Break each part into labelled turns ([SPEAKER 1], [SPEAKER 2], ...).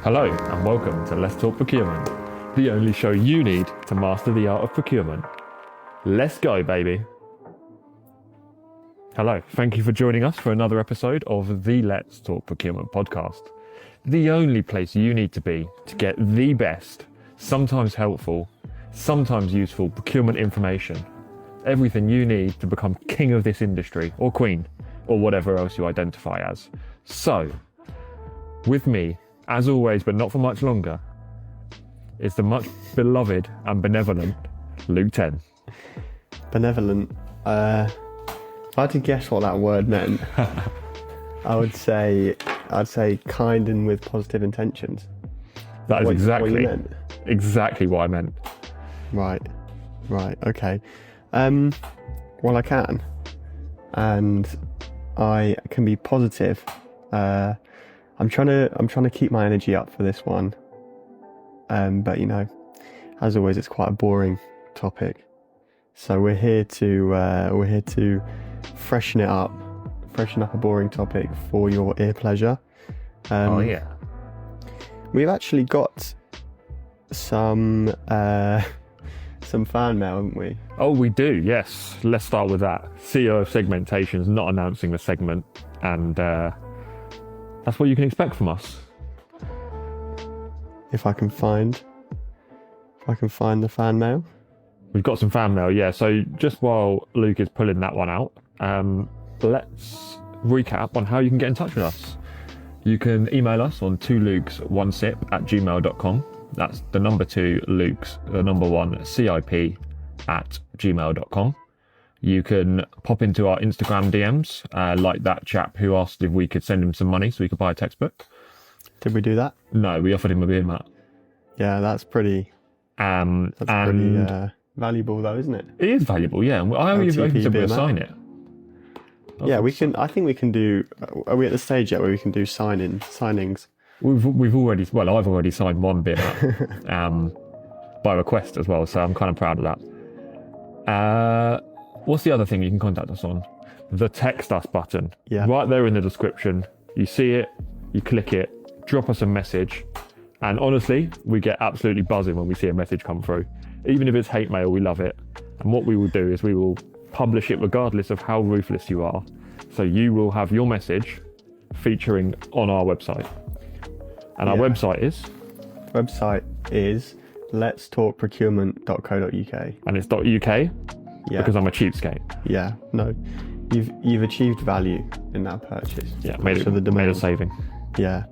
[SPEAKER 1] Hello and welcome to Let's Talk Procurement, the only show you need to master the art of procurement. Let's go, baby. Hello, thank you for joining us for another episode of the Let's Talk Procurement podcast, the only place you need to be to get the best, sometimes helpful, sometimes useful procurement information. Everything you need to become king of this industry, or queen, or whatever else you identify as. So, with me, as always, but not for much longer, is the much beloved and benevolent Luke 10.
[SPEAKER 2] Benevolent. If I had to guess what that word meant, I'd say kind and with positive intentions.
[SPEAKER 1] That is
[SPEAKER 2] what
[SPEAKER 1] exactly
[SPEAKER 2] you meant.
[SPEAKER 1] Exactly what I meant.
[SPEAKER 2] Right, okay. Well, I can, and I can be positive. I'm trying to keep my energy up for this one, but you know, as always, it's quite a boring topic. So we're here to freshen up a boring topic for your ear pleasure.
[SPEAKER 1] Oh yeah.
[SPEAKER 2] We've actually got some fan mail, haven't we?
[SPEAKER 1] Oh, we do. Yes. Let's start with that. CEO of Segmentation is not announcing the segment, and that's what you can expect from us.
[SPEAKER 2] If I can find the fan mail.
[SPEAKER 1] We've got some fan mail, yeah. So just while Luke is pulling that one out, let's recap on how you can get in touch with us. You can email us on 2lukes1sip@gmail.com. That's the number 2 Lukes, the number 1 CIP@gmail.com. You can pop into our Instagram DMs, like that chap who asked if we could send him some money so we could buy a textbook.
[SPEAKER 2] Did we do that?
[SPEAKER 1] No, we offered him a beer mat.
[SPEAKER 2] Yeah, that's pretty. Pretty valuable, though, isn't it?
[SPEAKER 1] It is valuable, yeah. I only said we'll sign it.
[SPEAKER 2] Yeah, we can. I think we can do. Are we at the stage yet where we can do signings?
[SPEAKER 1] We've already. Well, I've already signed one beer mat, by request as well. So I'm kind of proud of that. What's the other thing you can contact us on? The text us button.
[SPEAKER 2] Yeah.
[SPEAKER 1] Right there in the description. You see it, you click it, drop us a message. And honestly, we get absolutely buzzing when we see a message come through. Even if it's hate mail, we love it. And what we will do is we will publish it regardless of how ruthless you are. So you will have your message featuring on our website. And our website is?
[SPEAKER 2] Website is letstalkprocurement.co.uk.
[SPEAKER 1] And it's .uk?
[SPEAKER 2] Yeah.
[SPEAKER 1] Because I'm a cheapskate.
[SPEAKER 2] Yeah, no. You've achieved value in that purchase.
[SPEAKER 1] Yeah, made a saving.
[SPEAKER 2] Yeah.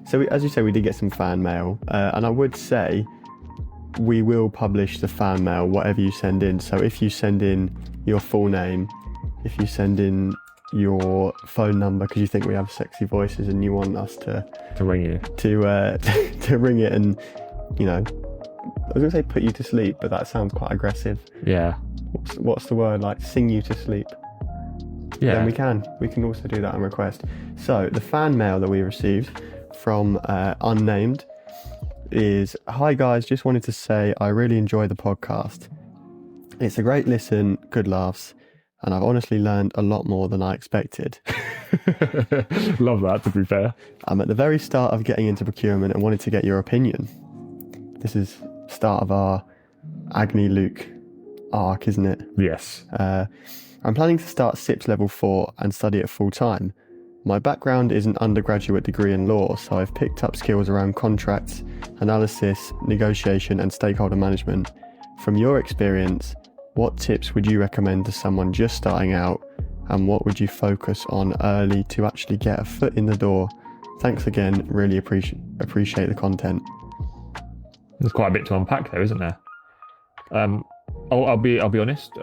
[SPEAKER 2] So as you say, we did get some fan mail, and I would say we will publish the fan mail, whatever you send in. So if you send in your full name, if you send in your phone number because you think we have sexy voices and you want us to
[SPEAKER 1] ring you,
[SPEAKER 2] to ring it, and you know, I was gonna say put you to sleep, but that sounds quite aggressive.
[SPEAKER 1] Yeah.
[SPEAKER 2] What's the word, like sing you to sleep?
[SPEAKER 1] Yeah.
[SPEAKER 2] Then we can also do that on request. So the fan mail that we received from unnamed is, hi guys, just wanted to say I really enjoy the podcast. It's a great listen, good laughs, and I've honestly learned a lot more than I expected.
[SPEAKER 1] Love that, to be fair.
[SPEAKER 2] I'm at the very start of getting into procurement and wanted to get your opinion. This is start of our Agni Luke arc, isn't it?
[SPEAKER 1] Yes.
[SPEAKER 2] I'm planning to start SIPS level 4 and study it full time. My background is an undergraduate degree in law, so I've picked up skills around contracts, analysis, negotiation and stakeholder management. From your experience, what tips would you recommend to someone just starting out, and what would you focus on early to actually get a foot in the door? Thanks again, really appreciate the content.
[SPEAKER 1] There's quite a bit to unpack there, isn't there? I'll be honest.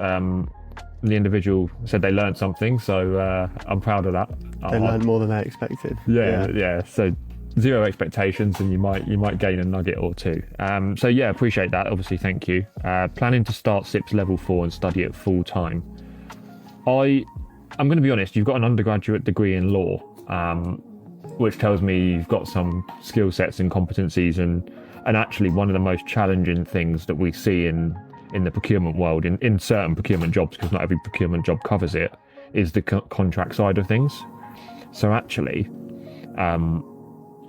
[SPEAKER 1] The individual said they learned something, so I'm proud of that.
[SPEAKER 2] They learned more than they expected.
[SPEAKER 1] Yeah. So zero expectations, and you might gain a nugget or two. So yeah, appreciate that. Obviously, thank you. Planning to start SIPS level 4 and study it full time. I'm going to be honest. You've got an undergraduate degree in law, which tells me you've got some skill sets and competencies, and actually one of the most challenging things that we see in the procurement world, in certain procurement jobs, because not every procurement job covers it, is the contract side of things. So actually,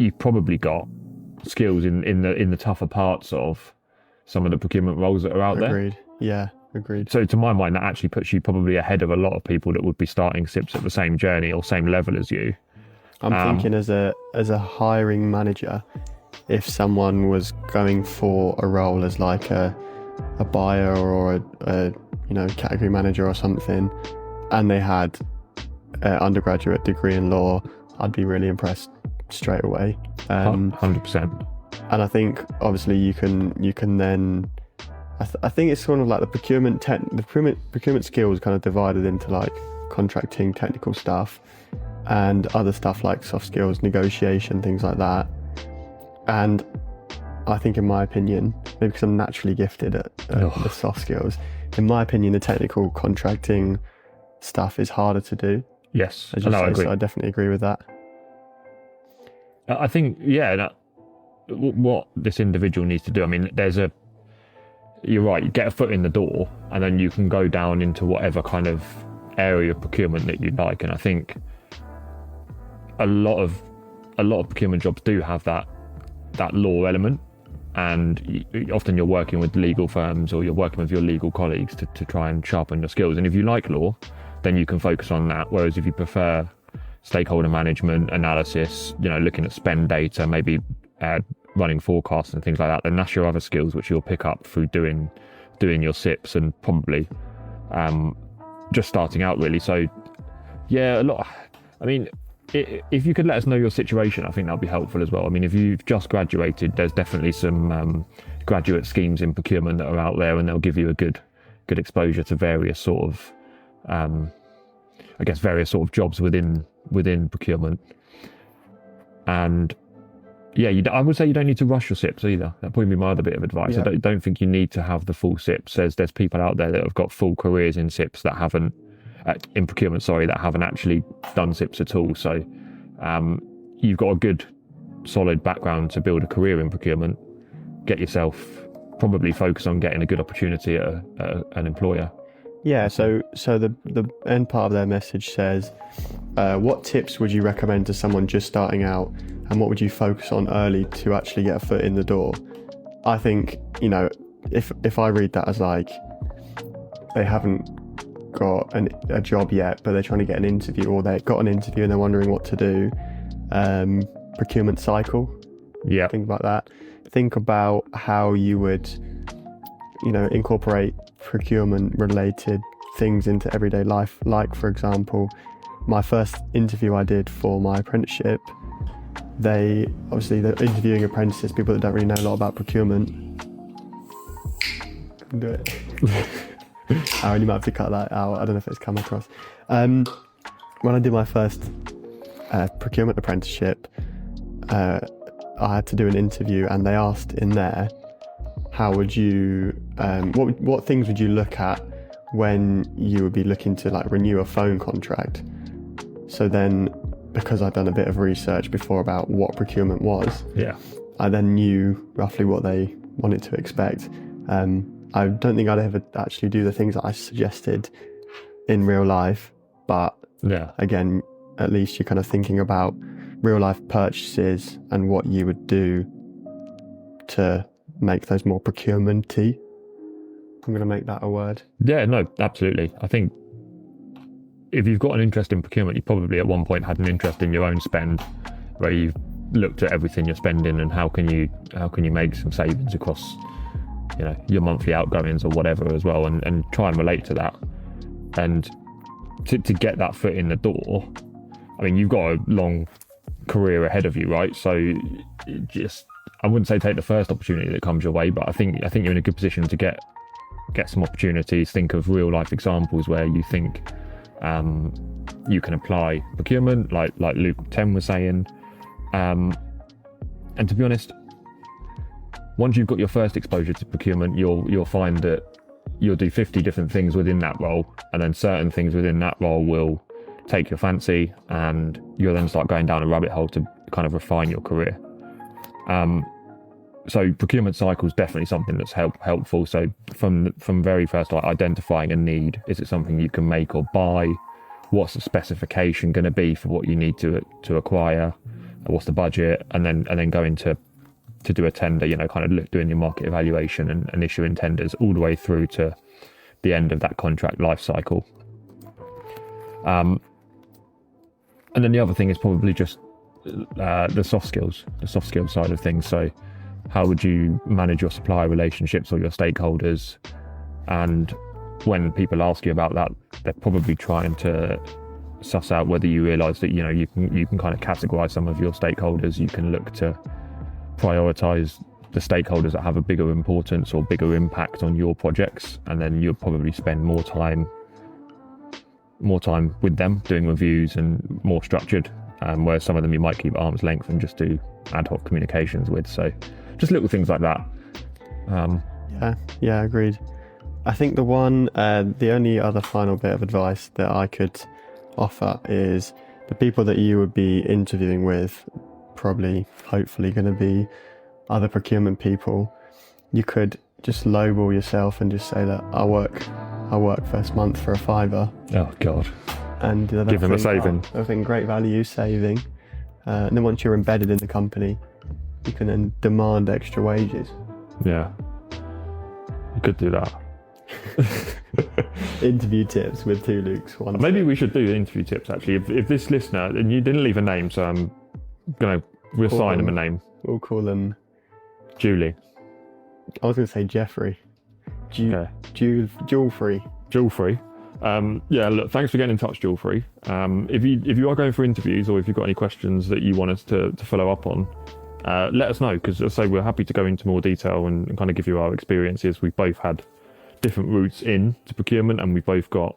[SPEAKER 1] you've probably got skills in the tougher parts of some of the procurement roles that are out there.
[SPEAKER 2] Agreed. Yeah, agreed.
[SPEAKER 1] So to my mind, that actually puts you probably ahead of a lot of people that would be starting SIPs at the same journey or same level as you.
[SPEAKER 2] I'm thinking as a hiring manager, if someone was going for a role as like a buyer or a category manager or something, and they had an undergraduate degree in law, I'd be really impressed straight away.
[SPEAKER 1] 100%.
[SPEAKER 2] And I think obviously you can then. I think it's sort of like the procurement skills kind of divided into like contracting, technical stuff, and other stuff like soft skills, negotiation, things like that. And I think, in my opinion, maybe because I'm naturally gifted at the soft skills, in my opinion, the technical contracting stuff is harder to do.
[SPEAKER 1] Yes,
[SPEAKER 2] I agree. So I definitely agree with that.
[SPEAKER 1] I think, what this individual needs to do, I mean, you're right, you get a foot in the door and then you can go down into whatever kind of area of procurement that you like. And I think a lot of procurement jobs do have that law element, and often you're working with legal firms or you're working with your legal colleagues to try and sharpen your skills. And if you like law, then you can focus on that. Whereas if you prefer stakeholder management, analysis, looking at spend data, maybe running forecasts and things like that, then that's your other skills which you'll pick up through doing your SIPs and probably just starting out really. So yeah, if you could let us know your situation, I think that'll be helpful as well. I mean, if you've just graduated, there's definitely some graduate schemes in procurement that are out there, and they'll give you a good exposure to various sort of jobs within procurement. And yeah, I would say you don't need to rush your SIPs either. That'd probably be my other bit of advice.
[SPEAKER 2] Yeah.
[SPEAKER 1] I don't think you need to have the full SIPs. There's people out there that have got full careers in SIPs that haven't in procurement, that haven't actually done SIPs at all. So you've got a good, solid background to build a career in procurement. Get yourself, probably focus on getting a good opportunity at an employer.
[SPEAKER 2] Yeah. So the end part of their message says, what tips would you recommend to someone just starting out, and what would you focus on early to actually get a foot in the door? I think, if I read that as like they haven't got a job yet, but they're trying to get an interview, or they've got an interview and they're wondering what to do, procurement cycle.
[SPEAKER 1] Yeah.
[SPEAKER 2] Think about that. Think about how you would, incorporate procurement related things into everyday life. Like, for example, my first interview I did for my apprenticeship, they're interviewing apprentices, people that don't really know a lot about procurement. Can do it. Aaron, you might have to cut that out. I don't know if it's come across. When I did my first procurement apprenticeship, I had to do an interview, and they asked in there, how would you, what things would you look at when you would be looking to like renew a phone contract? So then, because I'd done a bit of research before about what procurement was, I then knew roughly what they wanted to expect. I don't think I'd ever actually do the things that I suggested in real life, but again, at least you're kind of thinking about real life purchases and what you would do to make those more procurement-y. I'm going to make that a word.
[SPEAKER 1] Yeah, no, absolutely. I think if you've got an interest in procurement, you probably at one point had an interest in your own spend, where you've looked at everything you're spending and how can you make some savings across your monthly outgoings or whatever as well, and try and relate to that. And to get that foot in the door, I mean, you've got a long career ahead of you, right? So I wouldn't say take the first opportunity that comes your way, but I think you're in a good position to get some opportunities. Think of real life examples where you think you can apply procurement, like Luke 10 was saying. And to be honest, once you've got your first exposure to procurement, you'll find that you'll do 50 different things within that role, and then certain things within that role will take your fancy, and you'll then start going down a rabbit hole to kind of refine your career. So procurement cycle is definitely something that's helpful. So from very first, like identifying a need, is it something you can make or buy? What's the specification going to be for what you need to acquire? what's the budget, and then going to do a tender, kind of doing your market evaluation and issuing tenders all the way through to the end of that contract life cycle. And then the other thing is probably just the soft skills side of things. So how would you manage your supplier relationships or your stakeholders? And when people ask you about that, they're probably trying to suss out whether you realise that you can kind of categorise some of your stakeholders. You can look to prioritise the stakeholders that have a bigger importance or bigger impact on your projects, and then you'll probably spend more time with them doing reviews and more structured, whereas some of them you might keep arm's length and just do ad hoc communications with. So just little things like that.
[SPEAKER 2] Yeah, agreed. I think the only other final bit of advice that I could offer is the people that you would be interviewing with, probably hopefully going to be other procurement people. You could just lowball yourself and just say that I work first month for £5.
[SPEAKER 1] Oh God.
[SPEAKER 2] And
[SPEAKER 1] give them a saving.
[SPEAKER 2] I think great value saving. And then once you're embedded in the company, you can then demand extra wages.
[SPEAKER 1] Yeah, you could do that.
[SPEAKER 2] Interview tips with 2 Lukes.
[SPEAKER 1] Maybe we should do interview tips actually. If this listener, and you didn't leave a name, so I'm gonna reassign them a name.
[SPEAKER 2] We'll call them
[SPEAKER 1] Julie.
[SPEAKER 2] I was gonna say Jeffrey. Jewel-free.
[SPEAKER 1] Yeah, look, thanks for getting in touch, Jewel-free. If you are going for interviews, or if you've got any questions that you want us to follow up on, let us know, because as I say, we're happy to go into more detail and kind of give you our experiences. We've both had different routes into procurement, and we've both got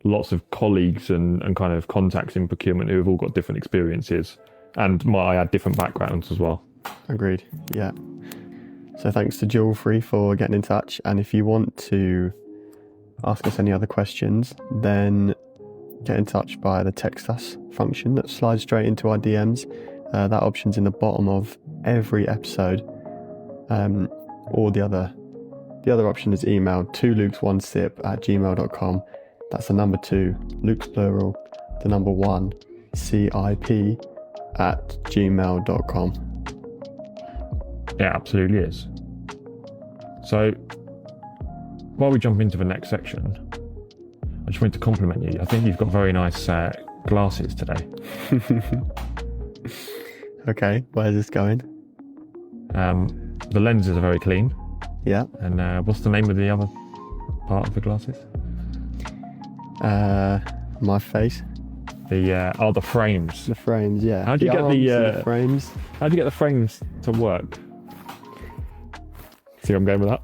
[SPEAKER 1] lots of colleagues and kind of contacts in procurement who have all got different experiences, and might add different backgrounds as well.
[SPEAKER 2] Agreed. Yeah. So thanks to Jewel-free for getting in touch, and if you want to ask us any other questions, then get in touch via the text us function that slides straight into our DMs. That option's in the bottom of every episode. Or the other option is email 2lukes1sip@gmail.com. That's the number 2, Lukes plural, the number 1, CIP @gmail.com.
[SPEAKER 1] It absolutely is. So while we jump into the next section, I just wanted to compliment you. I think you've got very nice glasses today.
[SPEAKER 2] Okay, where's this going?
[SPEAKER 1] The lenses are very clean.
[SPEAKER 2] Yeah.
[SPEAKER 1] And what's the name of the other part of the glasses?
[SPEAKER 2] My face.
[SPEAKER 1] The frames.
[SPEAKER 2] The frames, yeah.
[SPEAKER 1] How do you get the
[SPEAKER 2] frames?
[SPEAKER 1] How do you get the frames to work? See where I'm going with that?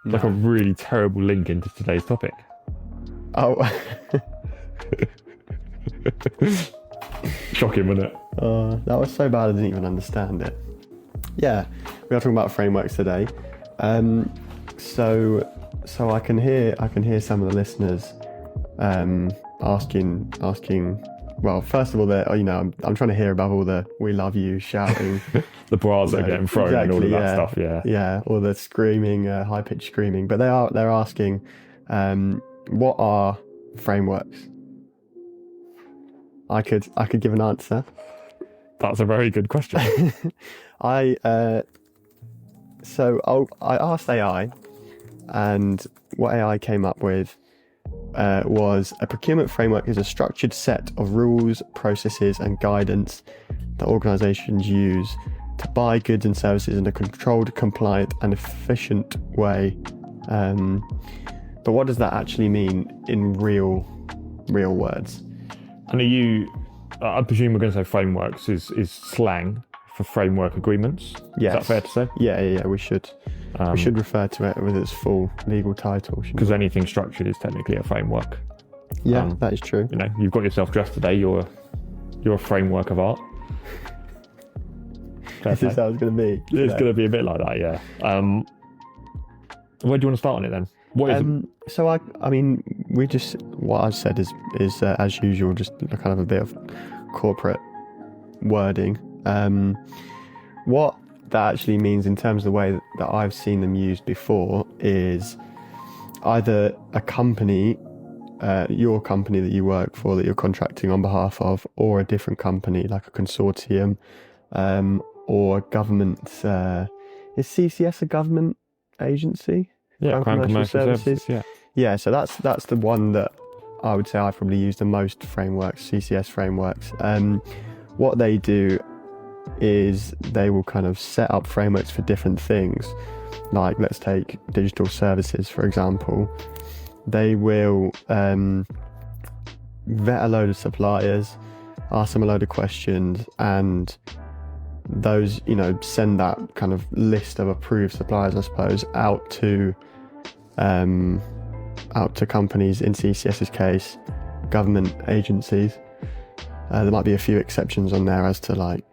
[SPEAKER 1] It's like a really terrible link into today's topic.
[SPEAKER 2] Oh.
[SPEAKER 1] Shocking, wasn't it?
[SPEAKER 2] That was so bad I didn't even understand it. Yeah, we are talking about frameworks today. So I can hear some of the listeners asking. Well, first of all, I'm trying to hear above all the "we love you" shouting,
[SPEAKER 1] the bras that are getting thrown, and all of that stuff.
[SPEAKER 2] Yeah, all the screaming, high pitched screaming. But they're asking, what are frameworks? I could give an answer.
[SPEAKER 1] That's a very good question.
[SPEAKER 2] I asked AI, and what AI came up with was a procurement framework is a structured set of rules, processes, and guidance that organisations use to buy goods and services in a controlled, compliant, and efficient way. But what does that actually mean in real words? And
[SPEAKER 1] I presume we're going to say frameworks is slang for framework agreements.
[SPEAKER 2] Yes.
[SPEAKER 1] Is that fair to say?
[SPEAKER 2] Yeah. We should refer to it with its full legal title.
[SPEAKER 1] Because anything structured is technically a framework.
[SPEAKER 2] Yeah, that is true.
[SPEAKER 1] You've got yourself dressed today. You're a framework of art.
[SPEAKER 2] This is how it's going to be.
[SPEAKER 1] It's going to be a bit like that, yeah. Where do you want to start on it then? What is it?
[SPEAKER 2] So what I've said is as usual, just kind of a bit of corporate wording. What that actually means in terms of the way that I've seen them used before is either a company your company that you work for, that you're contracting on behalf of, or a different company like a consortium, or government. Is CCS a government agency?
[SPEAKER 1] Yeah, Crown Commercial Services.
[SPEAKER 2] Yeah. So that's the one that I would say I probably use the most frameworks, CCS frameworks. What they do is they will kind of set up frameworks for different things. Like, let's take digital services, for example. They will vet a load of suppliers, ask them a load of questions, and those, send that kind of list of approved suppliers, I suppose, out to companies, in CCS's case, government agencies. There might be a few exceptions on there as to like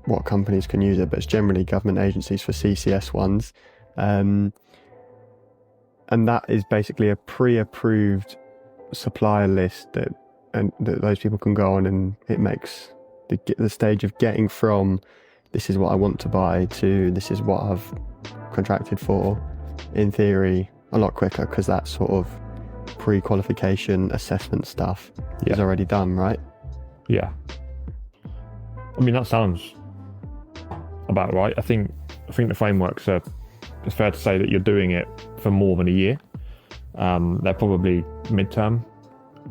[SPEAKER 2] what companies can use it, but it's generally government agencies for CCS ones. And that is basically a pre-approved supplier list that those people can go on, and it makes the stage of getting from this is what I want to buy to this is what I've contracted for, in theory, a lot quicker, because that sort of pre-qualification assessment stuff is already done, right?
[SPEAKER 1] Yeah. I mean, that sounds about right. I think the frameworks are, it's fair to say that you're doing it for more than a year. They're probably midterm.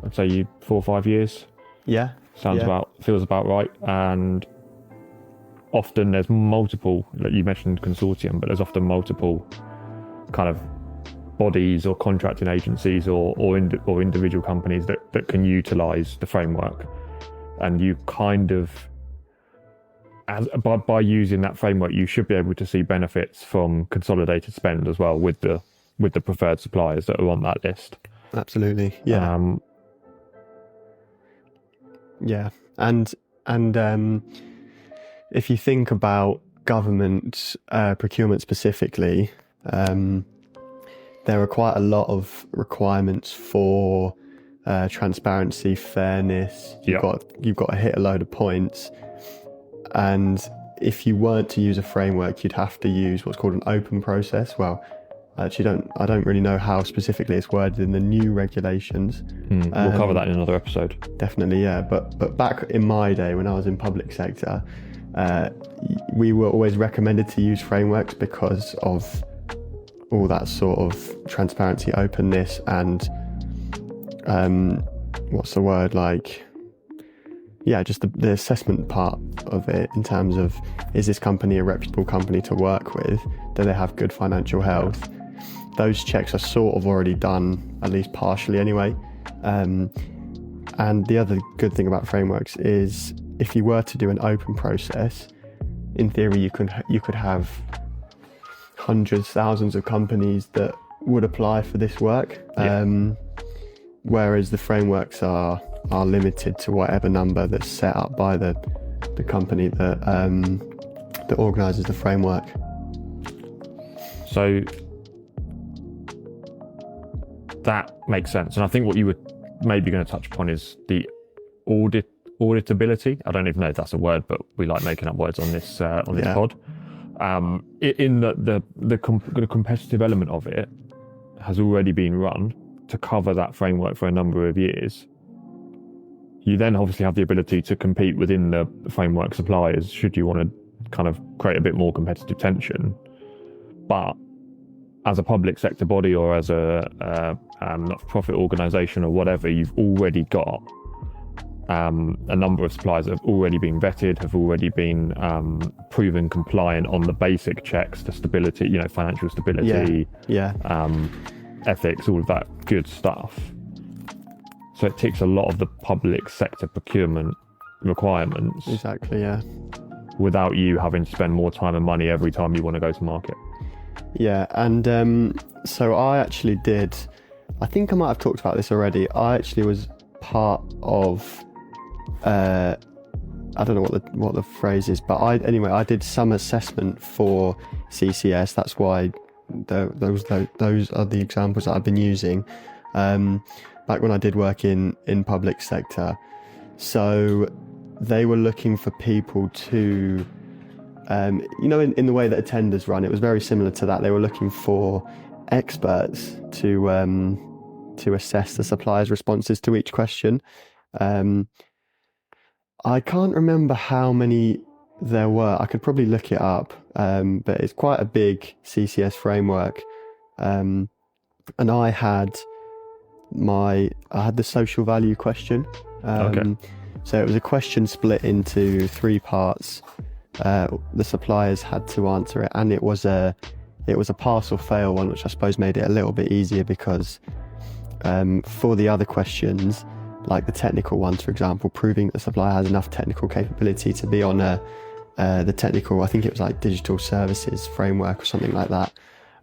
[SPEAKER 1] I'd say 4 or 5 years. Yeah. Feels about right. And often there's multiple, like you mentioned consortium, but there's often multiple kind of bodies or contracting agencies or individual companies that can utilize the framework. And you kind of, by using that framework, you should be able to see benefits from consolidated spend as well with the preferred suppliers that are on that list.
[SPEAKER 2] Absolutely, yeah. And if you think about government procurement specifically, there are quite a lot of requirements for transparency, fairness. You've got to hit a load of points, and if you weren't to use a framework, you'd have to use what's called an open process. Well, I don't really know how specifically it's worded in the new regulations.
[SPEAKER 1] We'll cover that in another episode.
[SPEAKER 2] Definitely, yeah. But back in my day when I was in public sector, we were always recommended to use frameworks because of all that sort of transparency, openness, and just the assessment part of it, in terms of, is this company a reputable company to work with? Do they have good financial health? Those checks are sort of already done, at least partially anyway. And the other good thing about frameworks is, if you were to do an open process, in theory you could have hundreds, thousands of companies that would apply for this work. Whereas the frameworks are limited to whatever number that's set up by the company that organises the framework.
[SPEAKER 1] So that makes sense. And I think what you were maybe going to touch upon is the auditability. I don't even know if that's a word, but we like making up words on this pod. In the competitive element of it has already been run to cover that framework for a number of years. You then obviously have the ability to compete within the framework suppliers should you want to kind of create a bit more competitive tension. But as a public sector body or as a not-for-profit organisation or whatever, you've already got a number of suppliers that have already been vetted, have already been proven compliant on the basic checks, the stability, financial stability, ethics, all of that good stuff. So it ticks a lot of the public sector procurement requirements.
[SPEAKER 2] Exactly, yeah.
[SPEAKER 1] Without you having to spend more time and money every time you want to go to market.
[SPEAKER 2] Yeah, and so I actually did, I think I might have talked about this already. I actually was part of, I don't know what the phrase is, but I did some assessment for CCS. That's why those are the examples that I've been using back when I did work in public sector. So they were looking for people to, in the way that attenders run, it was very similar to that. They were looking for experts to to assess the supplier's responses to each question. I can't remember how many there were. I could probably look it up, but it's quite a big CCS framework. And I had the social value question.
[SPEAKER 1] Okay.
[SPEAKER 2] So it was a question split into 3 parts. The suppliers had to answer it, and it was a pass or fail one, which I suppose made it a little bit easier because for the other questions, like the technical ones, for example, proving that the supplier has enough technical capability to be on the technical, I think it was like digital services framework or something like that.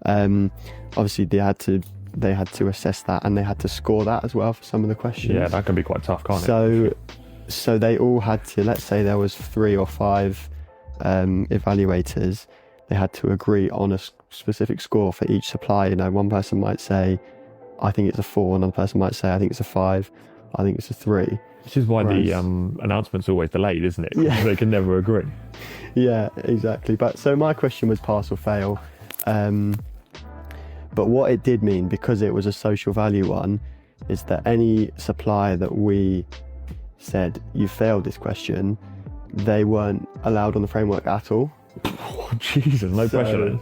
[SPEAKER 2] Obviously they had to assess that, and they had to score that as well for some of the questions.
[SPEAKER 1] Yeah, that can be quite tough, can't it?
[SPEAKER 2] So they all had to, let's say there was 3 or 5 evaluators, they had to agree on a specific score for each supplier. You know, one person might say, I think it's a 4, another person might say, I think it's a 5, I think it's a 3.
[SPEAKER 1] Which is why the announcement's always delayed, isn't it?
[SPEAKER 2] Yeah.
[SPEAKER 1] They can never agree.
[SPEAKER 2] Yeah, exactly. But so my question was pass or fail. But what it did mean, because it was a social value one, is that any supplier that we said, you failed this question, they weren't allowed on the framework at all.
[SPEAKER 1] Oh, Jesus, no pressure then.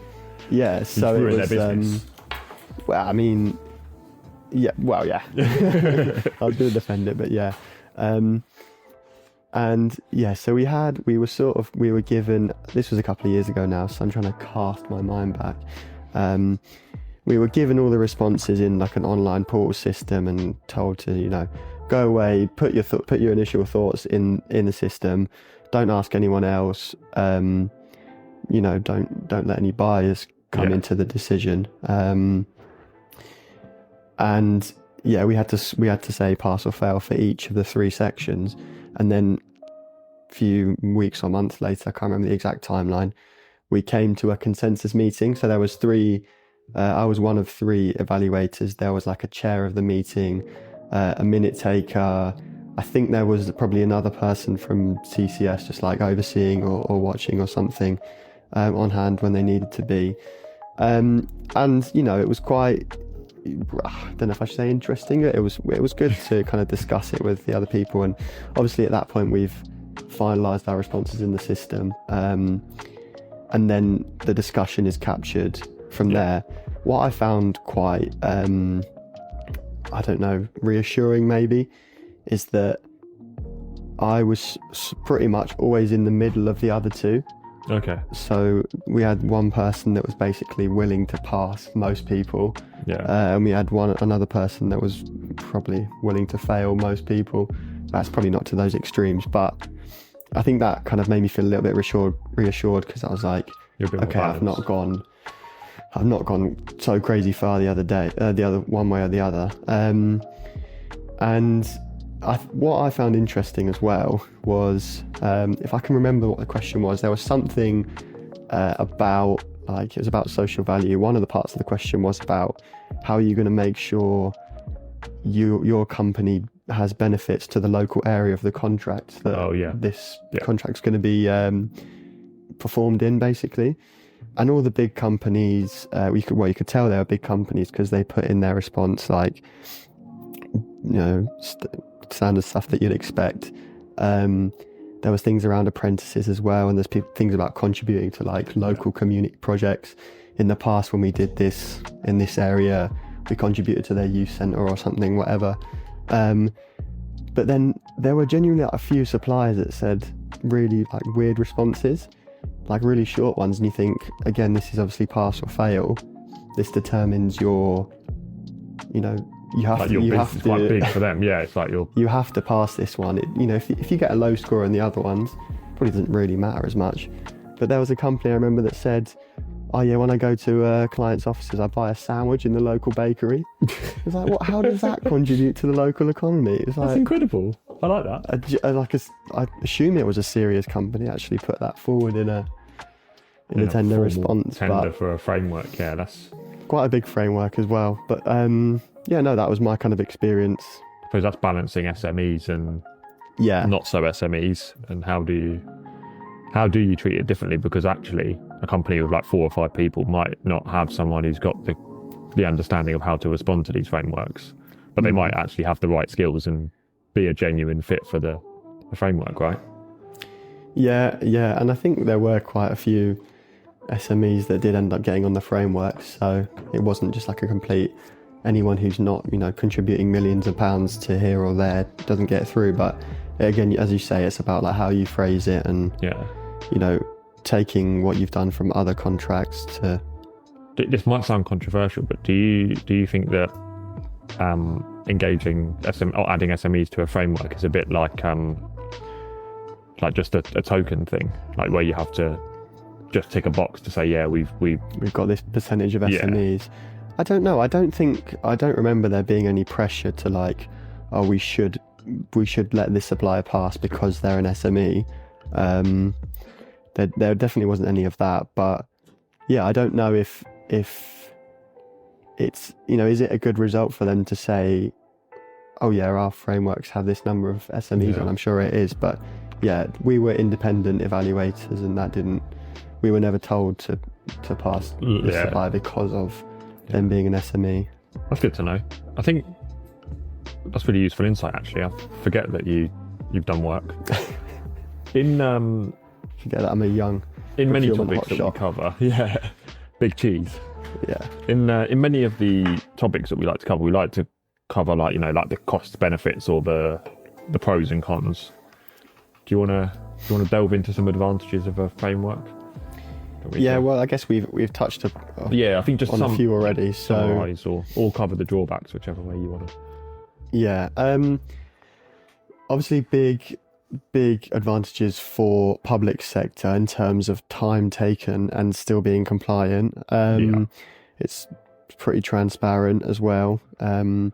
[SPEAKER 2] Yeah, so it was,
[SPEAKER 1] their business.
[SPEAKER 2] well, I mean, yeah, well, yeah. I was going to defend it, but yeah. And yeah, so we were given, this was a couple of years ago now, so I'm trying to cast my mind back. We were given all the responses in like an online portal system and told to, you know, go away, put your initial thoughts in the system, don't ask anyone else, you know, don't let any bias come into the decision. And yeah, we had to say pass or fail for each of the 3 sections, and then a few weeks or months later, I can't remember the exact timeline, we came to a consensus meeting. So there was 3. I was one of 3 evaluators. There was like a chair of the meeting, a minute taker. I think there was probably another person from CCS just like overseeing or watching or something on hand when they needed to be. And you know, it was quite, I don't know if I should say interesting. It was good to kind of discuss it with the other people. And obviously at that point we've finalised our responses in the system. And then the discussion is captured from there. What I found quite, I don't know, reassuring maybe, is that I was pretty much always in the middle of the other 2.
[SPEAKER 1] Okay.
[SPEAKER 2] So we had one person that was basically willing to pass most people.
[SPEAKER 1] Yeah.
[SPEAKER 2] And we had another person that was probably willing to fail most people. That's probably not to those extremes, but I think that kind of made me feel a little bit reassured because I was like, okay, I've not gone so crazy far the other day, the other one way or the other. And what I found interesting as well was, if I can remember what the question was, there was something about, like, it was about social value. One of the parts of the question was about how are you going to make sure your company has benefits to the local area of the contract that this contract's going to be performed in, basically. And all the big companies, you could tell they were big companies because they put in their response, like, you know, standard stuff that you'd expect. There was things around apprentices as well, and there's things about contributing to like local community projects. In the past, when we did this in this area, we contributed to their youth centre or something, whatever. But then there were genuinely a few suppliers that said really like weird responses, like really short ones, and you think, again, this is obviously pass or fail. This determines your, you know, you have to
[SPEAKER 1] quite big for them. Yeah, it's like
[SPEAKER 2] you have to pass this one. You know, if you get a low score on the other ones, it probably doesn't really matter as much. But there was a company I remember that said, oh yeah, when I go to clients' offices, I buy a sandwich in the local bakery. It's like, what? How does that contribute to the local economy? It's like,
[SPEAKER 1] that's incredible. I like that.
[SPEAKER 2] I assume it was a serious company actually put that forward in a tender response.
[SPEAKER 1] Tender for a framework. Yeah, that's
[SPEAKER 2] quite a big framework as well. But yeah, no, that was my kind of experience.
[SPEAKER 1] I suppose that's balancing SMEs and not so SMEs, and how do you treat it differently? Because actually, a company with like 4 or 5 people might not have someone who's got the understanding of how to respond to these frameworks. but they might actually have the right skills and be a genuine fit for the framework, right?
[SPEAKER 2] Yeah, and I think there were quite a few SMEs that did end up getting on the framework, so it wasn't just like a complete anyone who's not, contributing millions of pounds to here or there doesn't get through. But again, as you say, it's about like how you phrase it and taking what you've done from other contracts to.
[SPEAKER 1] This might sound controversial, but do you think that engaging or adding SMEs to a framework is a bit like just a token thing, like where you have to just tick a box to say, yeah, we've
[SPEAKER 2] got this percentage of SMEs. I don't know. I don't remember there being any pressure to like, oh, we should let this supplier pass because they're an SME. There definitely wasn't any of that. But yeah, I don't know if it's, is it a good result for them to say, oh yeah, our frameworks have this number of SMEs, and I'm sure it is. But yeah, we were independent evaluators, and we were never told to pass this supplier because of them being an SME.
[SPEAKER 1] That's good to know. I think that's really useful insight, actually. I forget that you've done work.
[SPEAKER 2] Forget that I'm a young
[SPEAKER 1] in many topics that we cover. Yeah. Big cheese.
[SPEAKER 2] Yeah.
[SPEAKER 1] In many of the topics that we like to cover, like the cost benefits or the pros and cons. Do you want to delve into some advantages of a framework?
[SPEAKER 2] Yeah, well, I guess we've touched
[SPEAKER 1] I think just
[SPEAKER 2] on a few already. So
[SPEAKER 1] summarise or cover the drawbacks, whichever way you want to.
[SPEAKER 2] Yeah. Obviously, big advantages for public sector in terms of time taken and still being compliant. It's pretty transparent as well, and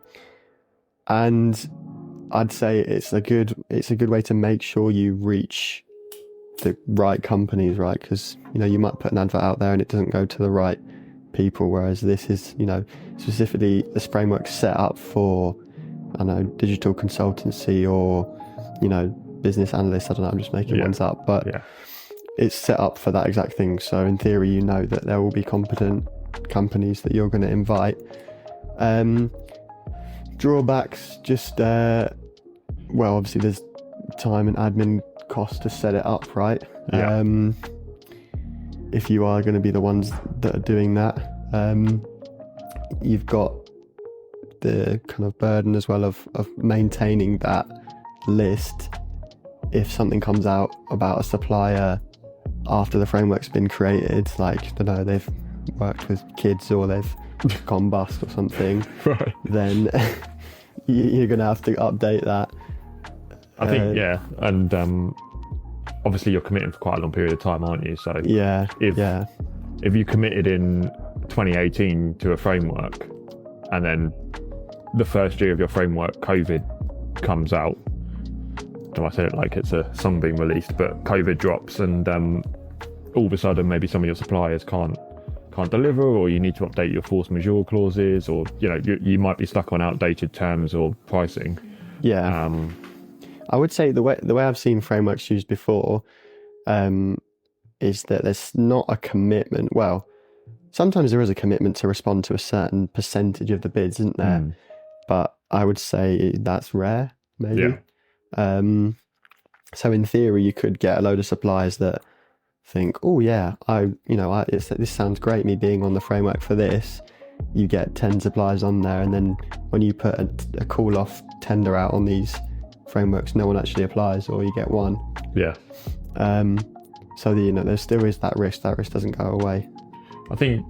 [SPEAKER 2] I'd say it's a good way to make sure you reach the right companies, right? Because you might put an advert out there and it doesn't go to the right people, whereas this is specifically this framework's set up for digital consultancy or business analysts. I don't know, I'm just making ones up, but it's set up for that exact thing. So in theory, that there will be competent companies that you're going to invite. Drawbacks, just obviously there's time and admin cost to set it up, right? If you are going to be the ones that are doing that, you've got the kind of burden as well of maintaining that list. If something comes out about a supplier after the framework's been created, like, I don't know, they've worked with kids or they've gone bust or something, right, then you're going to have to update that.
[SPEAKER 1] I think, and obviously you're committing for quite a long period of time, aren't you? So if you committed in 2018 to a framework and then the first year of your framework, COVID comes out, I said it like it's a song being released, but COVID drops and all of a sudden maybe some of your suppliers can't deliver, or you need to update your force majeure clauses, or you might be stuck on outdated terms or pricing. I would say the way I've seen frameworks used before is that there's not a commitment. Well, sometimes there is a commitment to respond to a certain percentage of the bids, isn't there? But I would say that's rare, maybe. So in theory, you could get a load of suppliers that think, oh yeah, this sounds great, me being on the framework for this. You get 10 suppliers on there, and then when you put a call off tender out on these frameworks, no one actually applies, or you get one. So there still is that risk doesn't go away. I think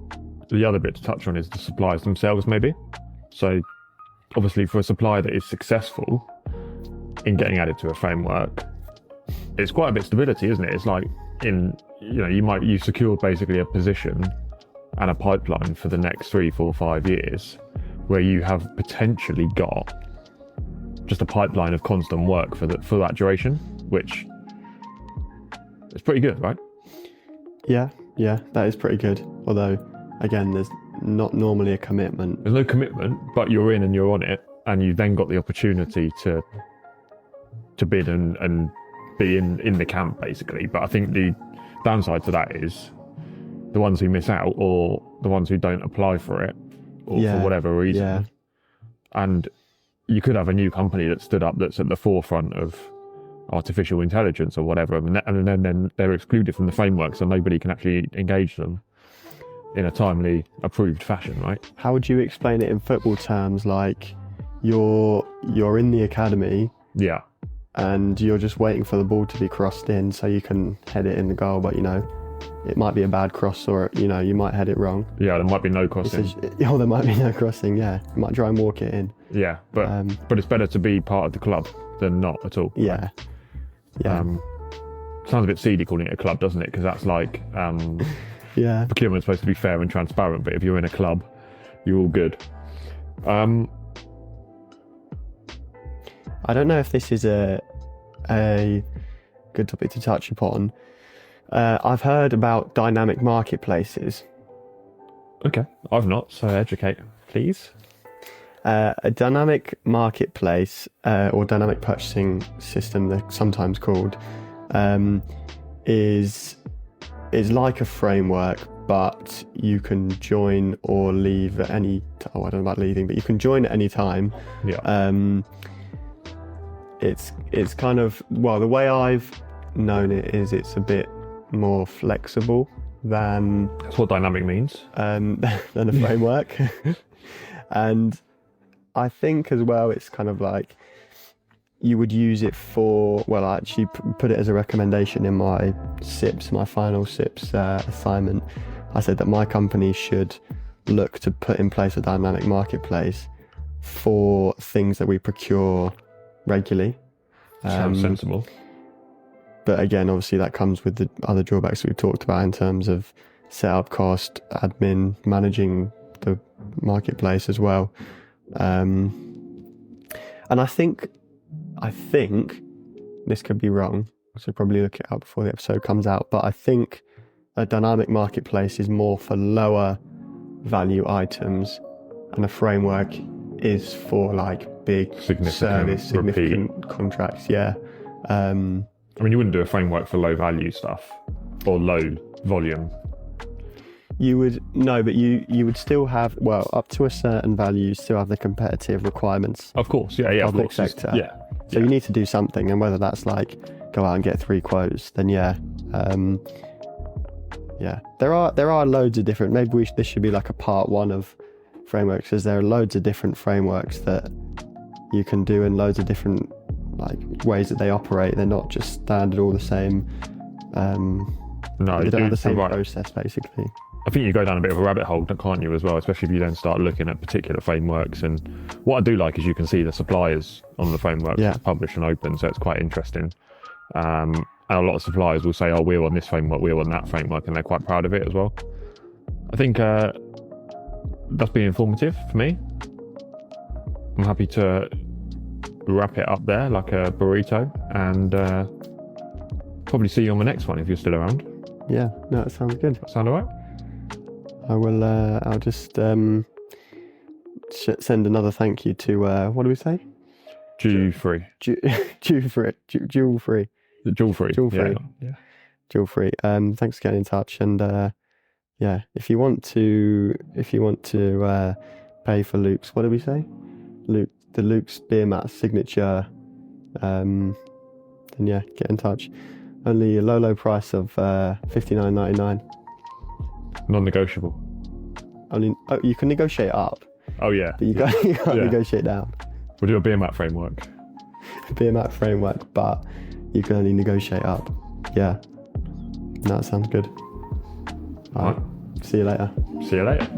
[SPEAKER 1] the other bit to touch on is the suppliers themselves, maybe. So obviously for a supplier that is successful in getting added to a framework, it's quite a bit of stability, isn't it? It's like you secured basically a position and a pipeline for the next 3, 4, 5 years, where you have potentially got just a pipeline of constant work for that duration, which is pretty good, right?
[SPEAKER 2] Yeah, that is pretty good. Although, again, there's not normally a commitment.
[SPEAKER 1] There's no commitment, but you're in and you're on it, and you've then got the opportunity to bid and be in the camp, basically. But I think the downside to that is the ones who miss out, or the ones who don't apply for it, or for whatever reason. And you could have a new company that stood up that's at the forefront of artificial intelligence or whatever, and then they're excluded from the framework, so nobody can actually engage them in a timely, approved fashion, right?
[SPEAKER 2] How would you explain it in football terms? Like you're in the academy,
[SPEAKER 1] Yeah.
[SPEAKER 2] and you're just waiting for the ball to be crossed in so you can head it in the goal, but it might be a bad cross, or you might head it wrong.
[SPEAKER 1] Yeah, there might be no crossing.
[SPEAKER 2] Or there might be no crossing. Yeah, you might try and walk it in.
[SPEAKER 1] Yeah, but it's better to be part of the club than not at all.
[SPEAKER 2] Yeah,
[SPEAKER 1] right?
[SPEAKER 2] yeah.
[SPEAKER 1] Sounds a bit seedy calling it a club, doesn't it? Because that's like
[SPEAKER 2] Yeah.
[SPEAKER 1] procurement's supposed to be fair and transparent, but if you're in a club, you're all good.
[SPEAKER 2] I don't know if this is a good topic to touch upon. I've heard about dynamic marketplaces.
[SPEAKER 1] Okay, I've not, so educate, please.
[SPEAKER 2] A dynamic marketplace or dynamic purchasing system, they're sometimes called, is like a framework, but you can join or leave at any. I don't know about leaving, but you can join at any time.
[SPEAKER 1] Yeah.
[SPEAKER 2] It's kind of, well, the way I've known it is it's a bit more flexible than
[SPEAKER 1] That's what dynamic means.
[SPEAKER 2] than a framework. And I think as well, it's kind of like you would use it for, well, I actually put it as a recommendation in my final SIPS assignment. I said that my company should look to put in place a dynamic marketplace for things that we procure regularly.
[SPEAKER 1] Sounds sensible.
[SPEAKER 2] But again, obviously that comes with the other drawbacks that we've talked about in terms of setup cost, admin, managing the marketplace as well. And I think this could be wrong, so probably look it up before the episode comes out, but I think a dynamic marketplace is more for lower value items, and a framework is for like big significant contracts. Yeah.
[SPEAKER 1] I mean, you wouldn't do a framework for low value stuff or low volume.
[SPEAKER 2] You would, no, but you would still have, well, up to a certain value, you still have the competitive requirements.
[SPEAKER 1] Of course, yeah,
[SPEAKER 2] Public
[SPEAKER 1] of course.
[SPEAKER 2] sector.
[SPEAKER 1] Yeah.
[SPEAKER 2] So you need to do something, and whether that's like go out and get 3 quotes, then yeah. There are loads of different, maybe this should be like a part 1 of frameworks, because there are loads of different frameworks that you can do and loads of different like ways that they operate. They're not just standard, all the same.
[SPEAKER 1] No,
[SPEAKER 2] they don't have the same
[SPEAKER 1] right.
[SPEAKER 2] process basically.
[SPEAKER 1] I think you go down a bit of a rabbit hole, can't you, as well, especially if you then start looking at particular frameworks. And what I do like is you can see the suppliers on the framework published and open, so it's quite interesting. And a lot of suppliers will say, oh, we're on this framework, we're on that framework, and they're quite proud of it as well. I think that's been informative for me. I'm happy to wrap it up there like a burrito, and probably see you on the next one if you're still around.
[SPEAKER 2] Yeah, no, that sounds good.
[SPEAKER 1] That sound all right?
[SPEAKER 2] I will. I'll just send another thank you to what do we say?
[SPEAKER 1] Jewel free.
[SPEAKER 2] Jewel free.
[SPEAKER 1] Jewel free.
[SPEAKER 2] Jewel free.
[SPEAKER 1] Yeah.
[SPEAKER 2] Jewel free. Thanks for getting in touch, and yeah, if you want to pay for Luke's, what did we say? Luke's beer mat signature. Then yeah, get in touch. Only a low price of $59.99.
[SPEAKER 1] Non-negotiable.
[SPEAKER 2] You can negotiate up.
[SPEAKER 1] Oh yeah.
[SPEAKER 2] But you can't negotiate down.
[SPEAKER 1] We'll do a beer mat framework.
[SPEAKER 2] Beer mat framework, but you can only negotiate up. Yeah. That sounds good. All right. See you later.
[SPEAKER 1] See you later.